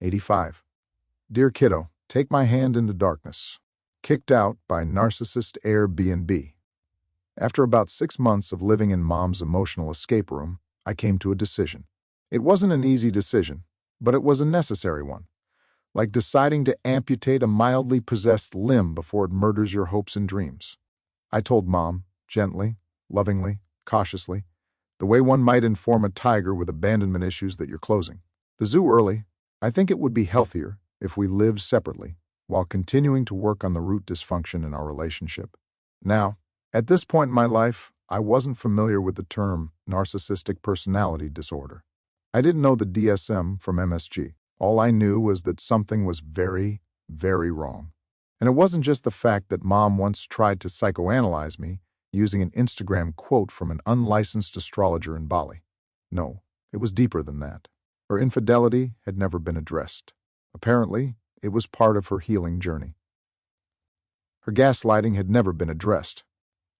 85. Dear Kiddo, take my hand into darkness. Kicked out by Narcissist Airbnb. After about 6 months of living in Mom's emotional escape room, I came to a decision. It wasn't an easy decision, but it was a necessary one. Like deciding to amputate a mildly possessed limb before it murders your hopes and dreams. I told Mom, gently, lovingly, cautiously, the way one might inform a tiger with abandonment issues that you're closing the zoo early. I think it would be healthier if we lived separately while continuing to work on the root dysfunction in our relationship. Now, at this point in my life, I wasn't familiar with the term narcissistic personality disorder. I didn't know the DSM from MSG. All I knew was that something was very, very wrong. And it wasn't just the fact that Mom once tried to psychoanalyze me using an Instagram quote from an unlicensed astrologer in Bali. No, it was deeper than that. Her infidelity had never been addressed. Apparently, it was part of her healing journey. Her gaslighting had never been addressed.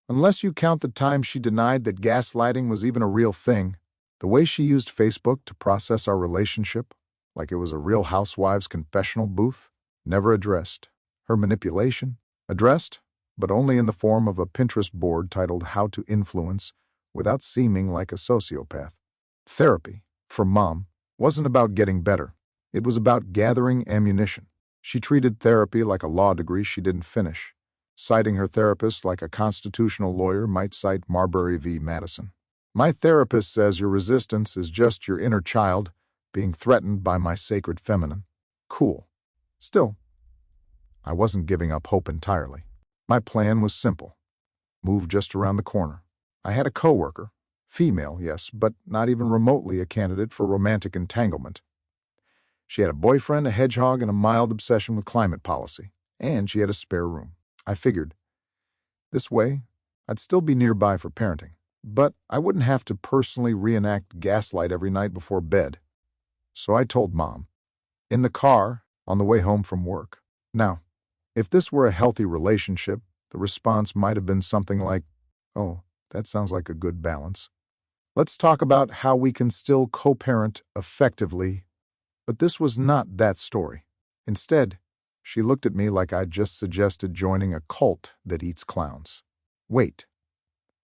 Unless you count the time she denied that gaslighting was even a real thing, the way she used Facebook to process our relationship, like it was a Real Housewives confessional booth, never addressed. Her manipulation, addressed, but only in the form of a Pinterest board titled How to Influence without seeming like a sociopath. Therapy, for Mom, wasn't about getting better. It was about gathering ammunition. She treated therapy like a law degree she didn't finish, citing her therapist like a constitutional lawyer might cite Marbury v. Madison. My therapist says your resistance is just your inner child being threatened by my sacred feminine. Cool. Still, I wasn't giving up hope entirely. My plan was simple. Move just around the corner. I had a coworker, female, yes, but not even remotely a candidate for romantic entanglement. She had a boyfriend, a hedgehog, and a mild obsession with climate policy, and she had a spare room. I figured, this way, I'd still be nearby for parenting, but I wouldn't have to personally reenact gaslight every night before bed. So I told Mom, in the car, on the way home from work. Now, if this were a healthy relationship, the response might have been something like, oh, that sounds like a good balance. Let's talk about how we can still co-parent effectively. But this was not that story. Instead, she looked at me like I'd just suggested joining a cult that eats clowns. Wait,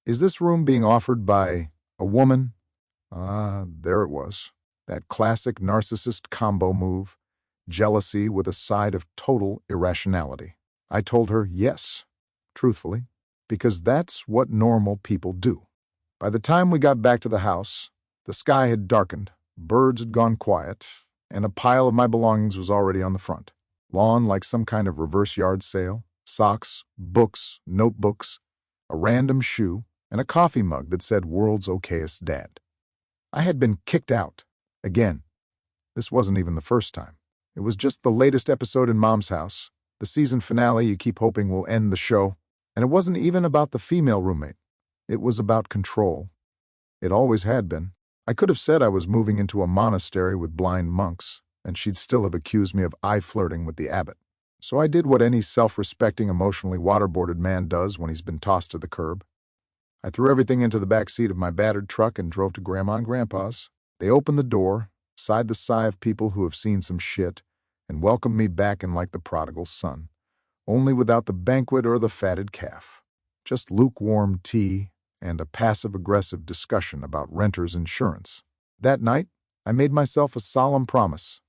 is this room being offered by a woman? There it was. That classic narcissist combo move, jealousy with a side of total irrationality. I told her yes, truthfully, because that's what normal people do. By the time we got back to the house, the sky had darkened, birds had gone quiet, and a pile of my belongings was already on the front lawn like some kind of reverse yard sale, socks, books, notebooks, a random shoe, and a coffee mug that said World's Okayest Dad. I had been kicked out. Again. This wasn't even the first time. It was just the latest episode in Mom's house, the season finale you keep hoping will end the show, and it wasn't even about the female roommate. It was about control. It always had been. I could have said I was moving into a monastery with blind monks, and she'd still have accused me of eye-flirting with the abbot. So I did what any self-respecting, emotionally waterboarded man does when he's been tossed to the curb. I threw everything into the back seat of my battered truck and drove to Grandma and Grandpa's. They opened the door, sighed the sigh of people who have seen some shit, and welcomed me back in like the prodigal son, only without the banquet or the fatted calf. Just lukewarm tea and a passive-aggressive discussion about renter's insurance. That night, I made myself a solemn promise.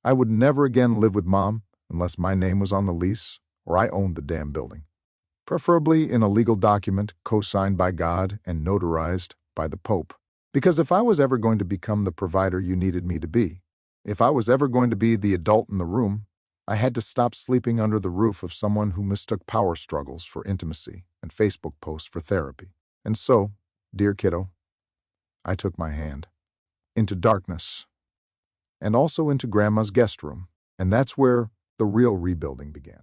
I would never again live with Mom unless my name was on the lease or I owned the damn building. Preferably in a legal document co-signed by God and notarized by the Pope. Because if I was ever going to become the provider you needed me to be, if I was ever going to be the adult in the room, I had to stop sleeping under the roof of someone who mistook power struggles for intimacy and Facebook posts for therapy. And so, dear Kiddo, I took my hand into darkness and also into Grandma's guest room, and that's where the real rebuilding began.